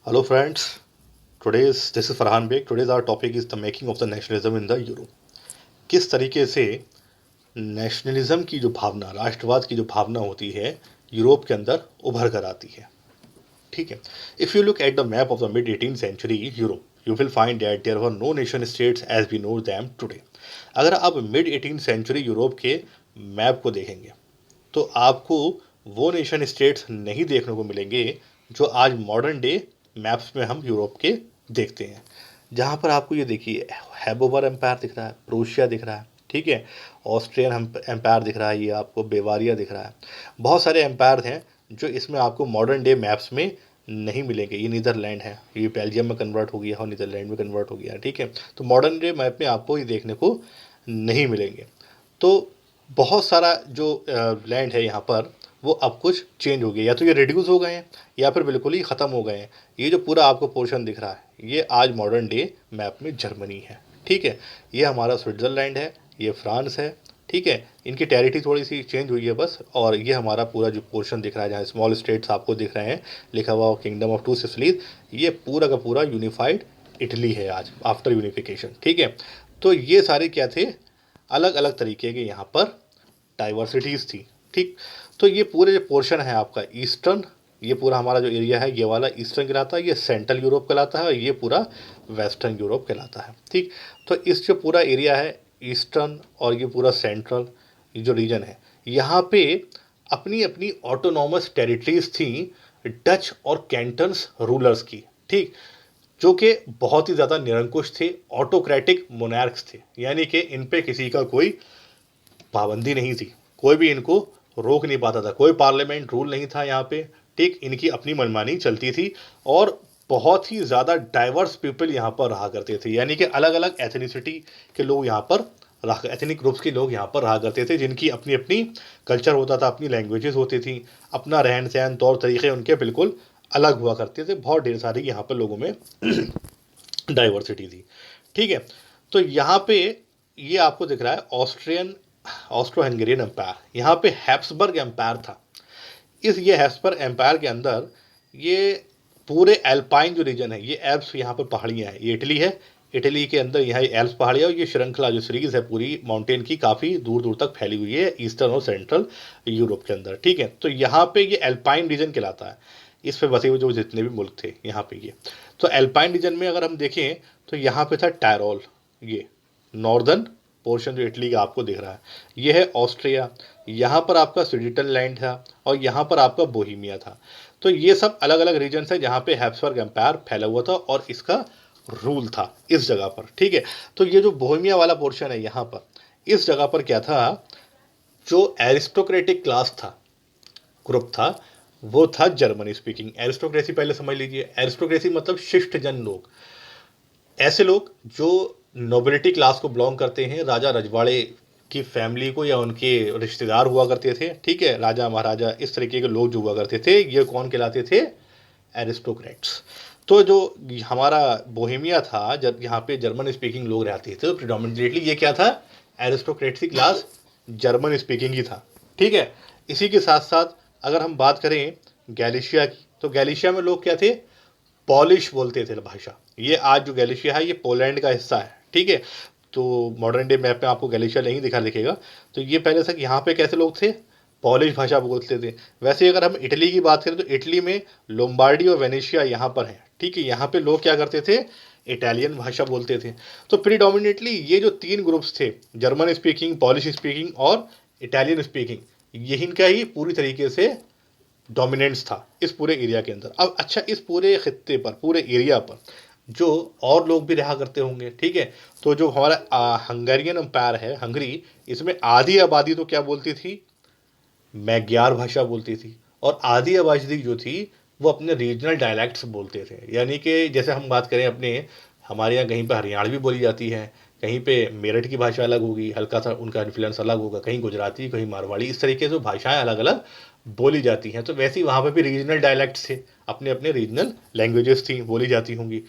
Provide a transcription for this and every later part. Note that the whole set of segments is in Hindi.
Hello friends, today's this is Farhan Beg. Today's our topic is the making of the nationalism in the Euro. किस तरीके से नेशनलिज्म की जो भावना, राष्ट्रवाद की जो भावना होती है, यूरोप के अंदर उभर कर आती है. ठीक है. If you look at the map of the mid 18th century Europe, you will find that there were no nation states as we know them today. अगर आप मिड 18th सेंचुरी यूरोप के मैप को देखेंगे तो आपको वो नेशन स्टेट्स नहीं देखने को मिलेंगे जो आज मॉडर्न डे मैप्स में हम यूरोप के देखते हैं. जहाँ पर आपको ये देखिए हैबोवर एम्पायर दिख रहा है, प्रोशिया दिख रहा है, ठीक है, ऑस्ट्रियन एम्पायर दिख रहा है, ये आपको बेवारिया दिख रहा है. बहुत सारे एम्पायर हैं जो इसमें आपको मॉडर्न डे मैप्स में नहीं मिलेंगे. ये नीदरलैंड है, ये बेल्जियम में कन्वर्ट हो गया और नीदरलैंड में कन्वर्ट हो गया, ठीक है. तो मॉडर्न डे मैप में आपको ये देखने को नहीं मिलेंगे. तो बहुत सारा जो लैंड है यहाँ पर वो अब कुछ चेंज हो गया, या तो ये रिड्यूस हो गए हैं या फिर बिल्कुल ही ख़त्म हो गए हैं. ये जो पूरा आपको पोर्शन दिख रहा है ये आज मॉडर्न डे मैप में जर्मनी है, ठीक है. ये हमारा स्विट्ज़रलैंड है, ये फ्रांस है, ठीक है. इनकी टेरिटरी थोड़ी सी चेंज हुई है बस. और ये हमारा पूरा जो पोर्शन दिख रहा है जहाँ स्मॉल स्टेट्स आपको दिख रहे हैं लिखा हुआ किंगडम ऑफ टू सिसिलीज, ये पूरा का पूरा यूनिफाइड इटली है आज आफ्टर यूनिफिकेशन, ठीक है. तो ये सारे क्या थे, अलग अलग तरीके के यहाँ पर डाइवर्सिटीज़ थी, ठीक. तो ये पूरे जो पोर्शन है आपका ईस्टर्न, ये पूरा हमारा जो एरिया है ये वाला ईस्टर्न कहलाता है, ये सेंट्रल यूरोप कहलाता है और ये पूरा वेस्टर्न यूरोप कहलाता है, ठीक. तो इस जो पूरा एरिया है ईस्टर्न और ये पूरा सेंट्रल, ये जो रीजन है यहाँ पे अपनी अपनी ऑटोनॉमस टेरिटरीज थी डच और कैंटन्स रूलर्स की, ठीक, जो कि बहुत ही ज़्यादा निरंकुश थे, ऑटोक्रेटिक मोनार्क्स थे. यानी कि इन पे किसी का कोई पाबंदी नहीं थी, कोई भी इनको रोक नहीं पाता था, कोई पार्लियामेंट रूल नहीं था यहाँ पे, ठीक. इनकी अपनी मनमानी चलती थी और बहुत ही ज़्यादा डाइवर्स पीपल यहाँ पर रहा करते थे. यानी कि अलग अलग एथनिसिटी के लोग यहाँ पर रहा, एथनिक ग्रुप्स के लोग यहाँ पर रहा करते थे, जिनकी अपनी अपनी कल्चर होता था, अपनी लैंग्वेजेस होती थी, अपना रहन सहन तौर तरीके उनके बिल्कुल अलग हुआ करते थे. बहुत ढेर सारी यहाँ पर लोगों में डाइवर्सिटी थी, ठीक है. तो यहाँ पे ये आपको दिख रहा है ऑस्ट्रियन ऑस्ट्रो हंगेरियन एम्पायर, यहाँ पे हैप्सबर्ग एम्पायर था. ये हैप्सबर्ग एम्पायर के अंदर ये पूरे एल्पाइन जो रीजन है, ये एल्प्स यहाँ पर पहाड़ियाँ हैं, ये इटली है, इटली के अंदर यहाँ एल्प्स पहाड़ियाँ और ये श्रृंखला जो सीरीज है पूरी माउंटेन की काफ़ी दूर दूर तक फैली हुई है ईस्टर्न और सेंट्रल यूरोप के अंदर, ठीक है. तो यहाँ पे ये एल्पाइन रीजन कहलाता है. इस पे बसे हुए जो जितने भी मुल्क थे यहाँ पे ये, तो एल्पाइन रीजन में अगर हम देखें तो यहाँ पे था टायरोल, ये नॉर्दर्न पोर्शन जो इटली का आपको दिख रहा है, ये है ऑस्ट्रिया, यहाँ पर आपका स्विट्जरलैंड था और यहाँ पर आपका बोहेमिया था. तो ये सब अलग अलग रीजन है जहाँ पे हैप्सबर्ग एम्पायर फैला हुआ था और इसका रूल था इस जगह पर, ठीक है. तो ये जो बोहेमिया वाला पोर्शन है यहाँ पर, इस जगह पर क्या था, जो एरिस्टोक्रेटिक क्लास था, ग्रुप था, वो था जर्मनी स्पीकिंग. एरिस्टोक्रेसी पहले समझ लीजिए, एरिस्टोक्रेसी मतलब शिष्ट जन लोग, ऐसे लोग जो नोबिलिटी क्लास को बिलोंग करते हैं, राजा रजवाड़े की फैमिली को या उनके रिश्तेदार हुआ करते थे, ठीक है, राजा महाराजा इस तरीके के लोग जो हुआ करते थे, ये कौन कहलाते थे, एरिस्टोक्रेट्स. तो जो हमारा बोहेमिया था, जब यहाँ पे जर्मन स्पीकिंग लोग रहते थे तो प्रिडोमिनेटली ये क्या था, एरिस्टोक्रेसी क्लास जर्मन स्पीकिंग ही था, ठीक है. इसी के साथ साथ अगर हम बात करें गैलिशिया की, तो गैलिशिया में लोग क्या थे, पॉलिश बोलते थे भाषा. ये आज जो गैलिशिया है ये पोलैंड का हिस्सा है, ठीक है. तो मॉडर्न डे मैप में आपको गैलिशिया नहीं दिखेगा. तो ये पहले से यहाँ पे कैसे लोग थे, पॉलिश भाषा बोलते थे. वैसे अगर हम इटली की बात करें तो इटली में लोम्बार्डी और वेनेशिया यहाँ पर है, ठीक है. यहाँ पे लोग क्या करते थे, इटालियन भाषा बोलते थे. तो प्रीडोमिनेटली ये जो तीन ग्रुप्स थे, जर्मन स्पीकिंग, पॉलिश स्पीकिंग और इटालियन स्पीकिंग, ये इनका ही पूरी तरीके से डोमिनेंस था इस पूरे एरिया के अंदर. अब अच्छा, इस पूरे खित्ते पर, पूरे एरिया पर जो और लोग भी रहा करते होंगे, ठीक है. तो जो हमारा हंगेरियन एम्पायर है, हंगरी, इसमें आधी आबादी तो क्या बोलती थी, मैग्यार भाषा बोलती थी. और आधी आबादी जो थी वो अपने रीजनल डायलैक्ट्स बोलते थे. यानी कि जैसे हम बात करें अपने, हमारे यहाँ कहीं पर हरियाणवी बोली जाती है, कहीं पे मेरठ की भाषा अलग होगी, हल्का सा उनका इन्फ्लुएंस अलग होगा, कहीं गुजराती, कहीं मारवाड़ी, इस तरीके से भाषाएं अलग अलग बोली जाती हैं. तो वैसे ही वहाँ पर भी रीजनल डायलैक्ट्स थे, अपने अपने रीजनल लैंग्वेजेस थी, बोली जाती होंगी.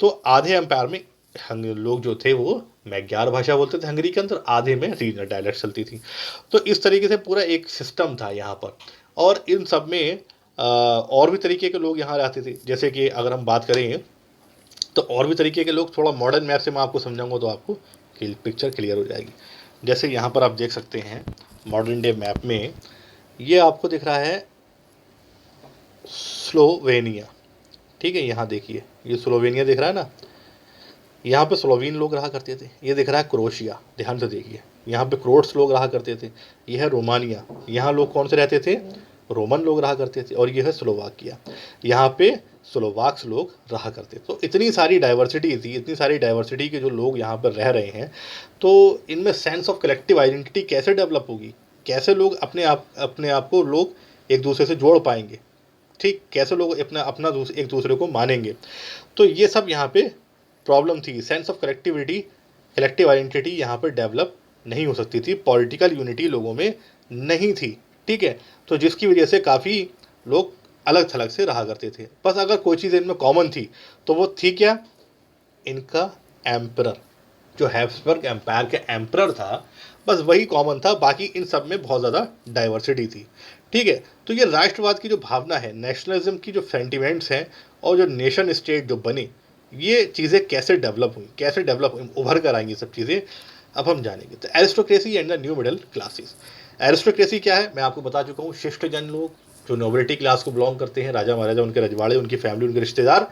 तो आधे एम्पायर में लोग जो थे वो मैग्यार भाषा बोलते थे हंगरी के अंदर, आधे में रीजनल डायलैक्ट चलती थी. तो इस तरीके से पूरा एक सिस्टम था यहाँ पर. और इन सब में और भी तरीके के लोग यहाँ रहते थे। जैसे कि अगर हम बात करें तो और भी तरीके के लोग, थोड़ा मॉडर्न मैप से मैं आपको समझाऊंगा तो आपको पिक्चर क्लियर हो जाएगी। जैसे यहाँ पर आप देख सकते हैं मॉडर्न डे मैप में, ये आपको दिख रहा है स्लोवेनिया, ठीक है। यहाँ देखिए ये स्लोवेनिया दिख रहा है ना, यहाँ पे स्लोवीन लोग रहा करते थे। ये दिख रहा है क्रोशिया, ध्यान से देखिए, यहाँ पे क्रोट्स लोग रहा करते थे। ये है रोमानिया, यहाँ लोग कौन से रहते थे, रोमन लोग रहा करते थे। और ये है स्लोवाकिया, यहाँ पे स्लोवाक्स लोग रहा करते थे। तो इतनी सारी डाइवर्सिटी थी, इतनी सारी डाइवर्सिटी के जो लोग यहाँ पर रह रहे हैं, तो इनमें सेंस ऑफ कलेक्टिव आइडेंटिटी कैसे डेवलप होगी, कैसे लोग अपने आप को लोग एक दूसरे से जोड़ पाएंगे, ठीक, कैसे लोग अपना एक दूसरे को मानेंगे। तो ये सब यहाँ पे प्रॉब्लम थी। सेंस ऑफ कलेक्टिव आइडेंटिटी यहाँ पर डेवलप नहीं हो सकती थी, पॉलिटिकल यूनिटी लोगों में नहीं थी, ठीक है। तो जिसकी वजह से काफ़ी लोग अलग थलग से रहा करते थे। बस अगर कोई चीज़ इनमें कॉमन थी तो वो थी क्या, इनका एम्परर, जो हैब्सबर्ग एम्पायर के एम्परर था, बस वही कॉमन था। बाकी इन सब में बहुत ज़्यादा डाइवर्सिटी थी, ठीक है। तो ये राष्ट्रवाद की जो भावना है, नेशनलिज्म की जो सेंटिमेंट्स हैं और जो नेशन स्टेट जो बने, ये चीज़ें कैसे डेवलप हुई, उभर कर आएंगी सब चीज़ें, अब हम जानेंगे। तो aristocracy and the new middle classes. Aristocracy क्या है, मैं आपको बता चुका हूँ, शिष्टजन लोग जो नोबिलिटी क्लास को बिलोंग करते हैं, राजा महाराजा, उनके रजवाड़े, उनकी फैमिली, उनके रिश्तेदार।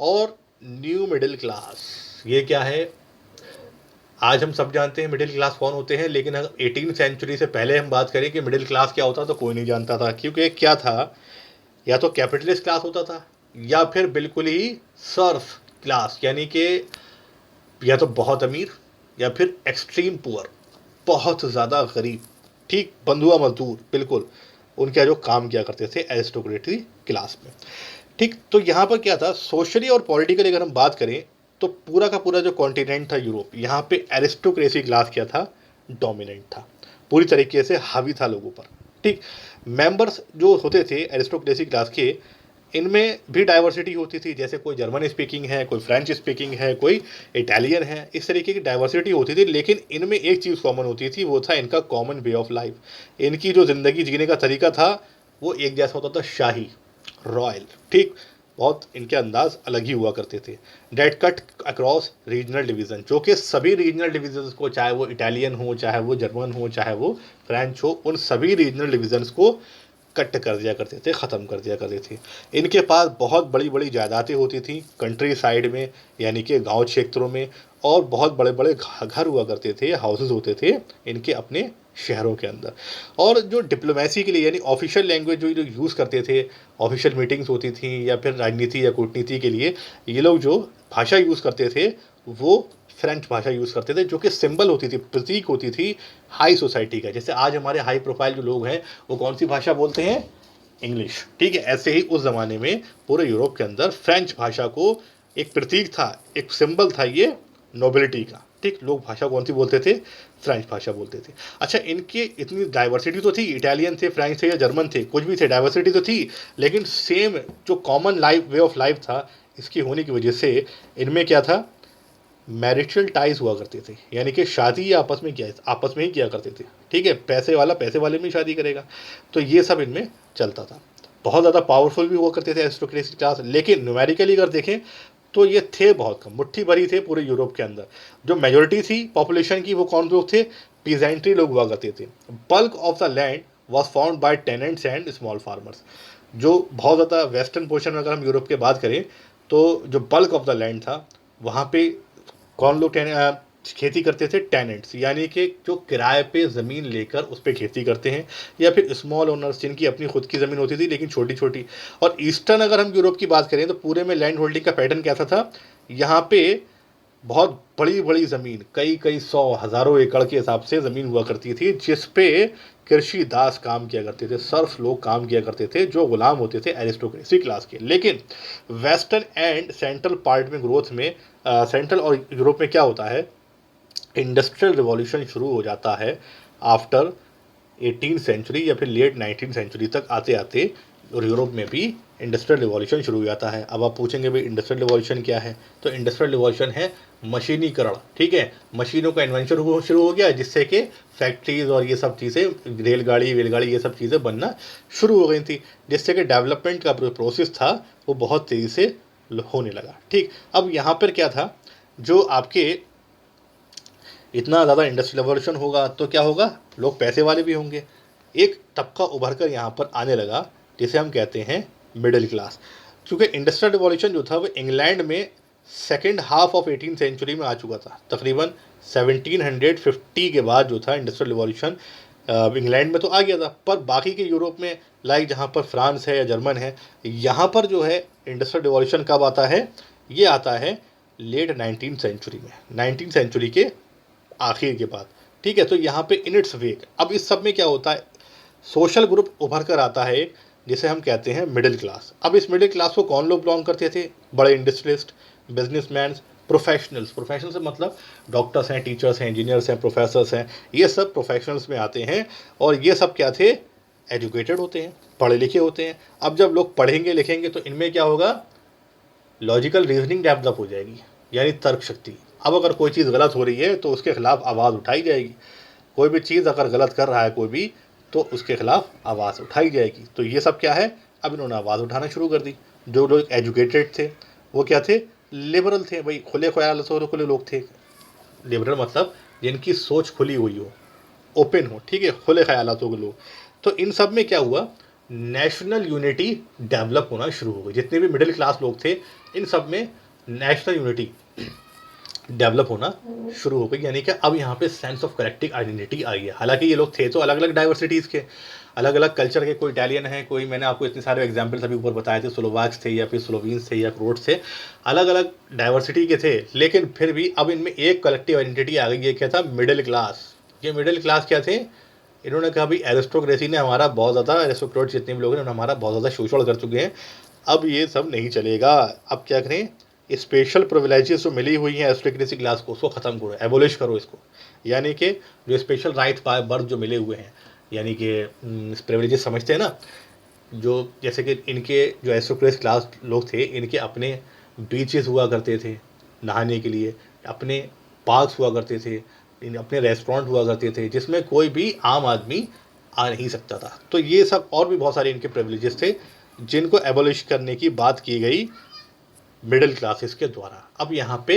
और न्यू मिडिल क्लास, ये क्या है, आज हम सब जानते हैं मिडिल क्लास कौन होते हैं, लेकिन अगर 18वीं सेंचुरी से पहले हम बात करें कि मिडिल क्लास क्या होता तो कोई नहीं जानता था। क्योंकि क्या था, या तो कैपिटलिस्ट क्लास होता था, या फिर बिल्कुल ही सर्फ क्लास, यानी कि या तो बहुत अमीर या फिर एक्सट्रीम पुअर, बहुत ज़्यादा गरीब, ठीक, बंधुआ मजदूर, बिल्कुल उनके जो काम किया करते थे एरिस्टोक्रेटिक क्लास में, ठीक। तो यहाँ पर क्या था, सोशली और पॉलिटिकली अगर हम बात करें तो पूरा का पूरा जो कॉन्टिनेंट था यूरोप, यहाँ पे एरिस्टोक्रेसी क्लास क्या था, डोमिनेंट था, पूरी तरीके से हावी था लोगों पर, ठीक। मेंबर्स जो होते थे एरिस्टोक्रेसी क्लास के, इनमें भी डाइवर्सिटी होती थी। जैसे कोई जर्मन स्पीकिंग है, कोई फ्रेंच स्पीकिंग है, कोई इटालियन है, इस तरीके की डाइवर्सिटी होती थी। लेकिन इनमें एक चीज़ कॉमन होती थी, वो था इनका कॉमन वे ऑफ लाइफ। इनकी जो ज़िंदगी जीने का तरीका था वो एक जैसा होता था, शाही, रॉयल, ठीक, बहुत इनके अंदाज अलग ही हुआ करते थे। That cut across regional division, जो कि सभी रीजनल डिवीजन को, चाहे वो इटालियन हो, चाहे वो जर्मन हो, चाहे वो फ्रेंच हो, उन सभी रीजनल डिवीजन्स को कट कर दिया करते थे, ख़त्म कर दिया करते थे। इनके पास बहुत बड़ी बड़ी जायदादें होती थी कंट्री साइड में, यानी कि गांव क्षेत्रों में, और बहुत बड़े बड़े घर हुआ करते थे, हाउसेस होते थे इनके अपने शहरों के अंदर। और जो डिप्लोमेसी के लिए, यानी ऑफिशियल लैंग्वेज जो यूज़ करते थे, ऑफिशियल मीटिंग्स होती थी या फिर राजनीति या कूटनीति के लिए, ये लोग जो भाषा यूज़ करते थे वो फ्रेंच भाषा यूज़ करते थे, जो कि सिंबल होती थी, प्रतीक होती थी हाई सोसाइटी का। जैसे आज हमारे हाई प्रोफाइल जो लोग हैं वो कौन सी भाषा बोलते हैं, इंग्लिश, ठीक है। ऐसे ही उस ज़माने में पूरे यूरोप के अंदर फ्रेंच भाषा को एक प्रतीक था, एक सिंबल था ये नोबिलिटी का, ठीक। लोग भाषा कौन सी बोलते थे, फ्रेंच भाषा बोलते थे। अच्छा, इनके इतनी डाइवर्सिटी तो थी, इटालियन थे, फ्रेंच थे या जर्मन थे, कुछ भी थे, डाइवर्सिटी तो थी, लेकिन सेम जो common life, way of life था, इसकी होने की वजह से इनमें क्या था, मैरिटल टाइज हुआ करते थे, यानी कि शादी आपस में ही किया करते थे, ठीक है। पैसे वाला पैसे वाले में शादी करेगा, तो ये सब इनमें चलता था। बहुत ज़्यादा पावरफुल भी हुआ करते थे एरिस्टोक्रेसी क्लास, लेकिन न्यूमेरिकली अगर देखें तो ये थे बहुत कम, मुट्ठी भरी थे पूरे यूरोप के अंदर। जो मेजोरिटी थी पॉपुलेशन की, वो कौन लोग थे, पीजेंट्री लोग हुआ करते थे। Bulk of the land was found by tenants and small farmers. जो बहुत ज़्यादा वेस्टर्न पोर्शन में अगर हम यूरोप की बात करें तो जो बल्क ऑफ द लैंड था, वहाँ पे कौन लोग खेती करते थे, टेनेंट्स, यानी कि जो किराए पे ज़मीन लेकर उस पर खेती करते हैं, या फिर स्मॉल ओनर्स जिनकी अपनी खुद की ज़मीन होती थी लेकिन छोटी छोटी। और ईस्टर्न अगर हम यूरोप की बात करें तो पूरे में लैंड होल्डिंग का पैटर्न कैसा था, यहाँ पे बहुत बड़ी बड़ी ज़मीन, कई कई सौ हज़ारों एकड़ के हिसाब से ज़मीन हुआ करती थी, जिस पे कृषि दास काम किया करते थे, सर्फ लोग काम किया करते थे, जो गुलाम होते थे एरिस्टोक्रेसी क्लास के। लेकिन वेस्टर्न एंड सेंट्रल पार्ट में ग्रोथ में, सेंट्रल और यूरोप में क्या होता है, इंडस्ट्रियल रिवॉल्यूशन शुरू हो जाता है आफ्टर 18th सेंचुरी या फिर लेट 19th सेंचुरी तक आते आते, और यूरोप में भी इंडस्ट्रियल रिवॉल्यूशन शुरू हो जाता है। अब आप पूछेंगे भाई इंडस्ट्रियल रिवॉल्यूशन क्या है, तो इंडस्ट्रियल रिवॉल्यूशन है मशीनीकरण, ठीक है, मशीनों का इन्वेंशन शुरू हो गया जिससे कि फैक्ट्रीज और ये सब चीज़ें, रेलगाड़ी ये सब चीज़ें बनना शुरू हो गई थी, जिससे कि डेवलपमेंट का प्रोसेस था वो बहुत तेज़ी से होने लगा। ठीक, अब यहाँ पर क्या था, जो आपके इतना ज़्यादा इंडस्ट्रियल रिवॉल्यूशन होगा तो क्या होगा, लोग पैसे वाले भी होंगे, एक तबका उभर कर यहाँ पर आने लगा जिसे हम कहते हैं मिडिल क्लास। क्योंकि इंडस्ट्रियल रिवॉल्यूशन जो था वो इंग्लैंड में second half of 18th century में आ चुका था, तकरीबन 1750 के बाद जो था इंडस्ट्रियल रिवॉल्यूशन इंग्लैंड में तो आ गया था, पर बाकी के यूरोप में लाइक जहाँ पर फ्रांस है या जर्मन है, यहाँ पर जो है इंडस्ट्रियल रिवॉल्यूशन कब आता है, ये आता है लेट 19th सेंचुरी में, 19th सेंचुरी के आखिर के बाद। ठीक है, तो यहाँ पे इन इट्स वेक अब इस सब में क्या होता है, सोशल ग्रुप उभर कर आता है जिसे हम कहते हैं मिडिल क्लास। अब इस मिडिल क्लास को कौन लोग बिलोंग करते थे, बड़े इंडस्ट्रियलिस्ट, बिजनेसमैन, प्रोफेशनल्स से मतलब डॉक्टर्स हैं, टीचर्स हैं, इंजीनियर्स हैं, प्रोफेसर्स हैं, ये सब प्रोफेशनल्स में आते हैं। और ये सब क्या थे, एजुकेटेड होते हैं, पढ़े लिखे होते हैं। अब जब लोग पढ़ेंगे लिखेंगे तो इनमें क्या होगा, लॉजिकल रीजनिंग डेवलप हो जाएगी, यानी तर्क शक्ति। अब अगर कोई चीज़ गलत हो रही है तो उसके खिलाफ आवाज़ उठाई जाएगी, कोई भी चीज़ अगर गलत कर रहा है कोई भी तो उसके खिलाफ आवाज़ उठाई जाएगी। तो ये सब क्या है, अब इन्होंने आवाज़ उठाना शुरू कर दी। जो लोग एजुकेटेड थे वो क्या थे, लिबरल थे, भाई खुले ख्याल खुले लोग थे। लिबरल मतलब जिनकी सोच खुली हुई हो, ओपन हो, ठीक है, खुले ख्यालों के लोग। तो इन सब में क्या हुआ, नेशनल यूनिटी डेवलप होना शुरू हो गई। जितने भी मिडिल क्लास लोग थे इन सब में नेशनल यूनिटी डेवलप होना शुरू हो गई, यानी कि अब यहाँ पे सेंस ऑफ कलेक्टिव आइडेंटिटी आई है। हालांकि ये लोग थे तो अलग अलग डाइवर्सिटीज़ के, अलग अलग कल्चर के, कोई इटालियन है, कोई, मैंने आपको इतने सारे एग्जाम्पल्स अभी ऊपर बताए थे, स्लोवाक्स थे या फिर स्लोवीन्स थे या क्रोट्स थे, अलग अलग डाइवर्सिटी के थे, लेकिन फिर भी अब इनमें एक कलेक्टिव आइडेंटिटी आ गई। ये क्या था, मिडिल क्लास। ये मिडिल क्लास क्या थे, इन्होंने कहा भाई एरिस्टोक्रेसी ने हमारा बहुत ज़्यादा, एरिस्टोक्रेट जितने भी लोग हैं हमारा बहुत ज़्यादा शोषण कर चुके हैं, अब ये सब नहीं चलेगा। अब क्या करें, स्पेशल प्रिविलेजेस जो मिली हुई हैं एरिस्टोक्रेसी क्लास को, उसको ख़त्म करो, एबोलिश करो इसको। यानी कि जो स्पेशल राइट बाय बर्थ जो मिले हुए हैं, यानी कि प्रिविलेजेस समझते हैं ना, जो जैसे कि इनके जो एरिस्टोक्रेसी क्लास लोग थे, इनके अपने बीचेस हुआ करते थे नहाने के लिए, अपने पार्क्स हुआ करते थे, अपने रेस्टोरेंट हुआ करते थे, जिसमें कोई भी आम आदमी आ नहीं सकता था। तो ये सब और भी बहुत सारे इनके प्रिविलेजेस थे जिनको एबोलिश करने की बात की गई मिडिल क्लासेस के द्वारा। अब यहाँ पे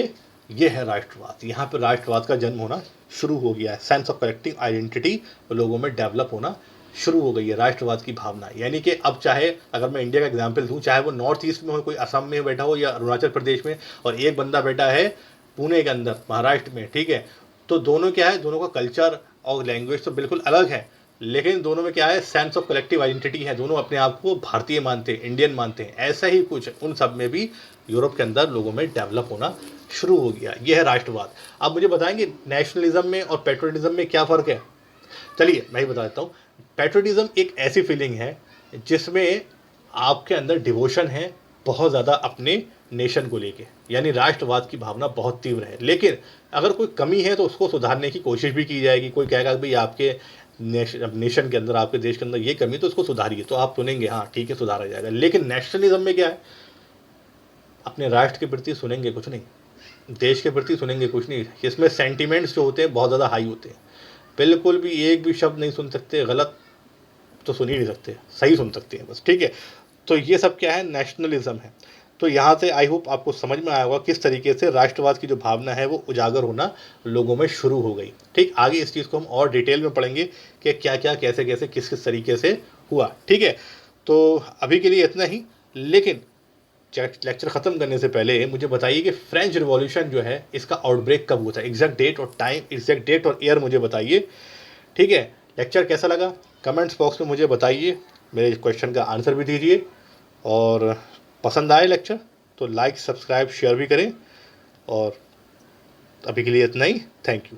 ये है राष्ट्रवाद, यहाँ पे राष्ट्रवाद का जन्म होना शुरू हो गया है। सेंस ऑफ कलेक्टिव आइडेंटिटी लोगों में डेवलप होना शुरू हो गई है, राष्ट्रवाद की भावना। यानी कि अब चाहे अगर मैं इंडिया का एग्जांपल दूँ, चाहे वो नॉर्थ ईस्ट में हो, कोई असम में बैठा हो या अरुणाचल प्रदेश में, और एक बंदा बैठा है पुणे के अंदर महाराष्ट्र में, ठीक है, तो दोनों क्या है, दोनों का कल्चर और लैंग्वेज तो बिल्कुल अलग है, लेकिन दोनों में क्या है, सेंस ऑफ कलेक्टिव आइडेंटिटी है, दोनों अपने आप को भारतीय मानते हैं, इंडियन मानते हैं। ऐसा ही कुछ उन सब में भी यूरोप के अंदर लोगों में डेवलप होना शुरू हो गया। यह है राष्ट्रवाद। अब मुझे बताएंगे नेशनलिज्म में और पेट्रियटिज्म में क्या फ़र्क है। चलिए मैं ही बता देता हूँ। पेट्रियटिज्म एक ऐसी फीलिंग है जिसमें आपके अंदर डिवोशन है बहुत ज़्यादा अपने नेशन को लेके, यानी राष्ट्रवाद की भावना बहुत तीव्र है। लेकिन अगर कोई कमी है तो उसको सुधारने की कोशिश भी की जाएगी। कोई कहेगा कि भाई आपके नेशन के अंदर, आपके देश के अंदर ये कमी, तो उसको सुधारिए, तो आप सुनेंगे हाँ ठीक है सुधारा जाएगा। लेकिन नेशनलिज्म में क्या है, अपने राष्ट्र के प्रति सुनेंगे कुछ नहीं, देश के प्रति सुनेंगे कुछ नहीं। इसमें सेंटिमेंट्स जो होते हैं बहुत ज़्यादा हाई होते हैं, बिल्कुल भी एक भी शब्द नहीं सुन सकते, गलत तो सुन ही नहीं सकते, सही सुन सकते हैं बस, ठीक है। तो ये सब क्या है, नेशनलिज्म है। तो यहाँ से आई होप आपको समझ में आया होगा किस तरीके से राष्ट्रवाद की जो भावना है वो उजागर होना लोगों में शुरू हो गई। ठीक, आगे इस चीज़ को हम और डिटेल में पढ़ेंगे कि क्या क्या कैसे कैसे किस किस तरीके से हुआ, ठीक है। तो अभी के लिए इतना ही, लेकिन लेक्चर ख़त्म करने से पहले मुझे बताइए कि फ्रेंच रिवॉल्यूशन जो है इसका आउटब्रेक कब हुआ था, एग्जैक्ट डेट और टाइम, एग्जैक्ट डेट और ईयर मुझे बताइए, ठीक है। लेक्चर कैसा लगा कमेंट्स बॉक्स में मुझे बताइए, मेरे क्वेश्चन का आंसर भी दीजिए, और पसंद आए लेक्चर तो लाइक सब्सक्राइब शेयर भी करें। और अभी के लिए इतना ही, थैंक यू।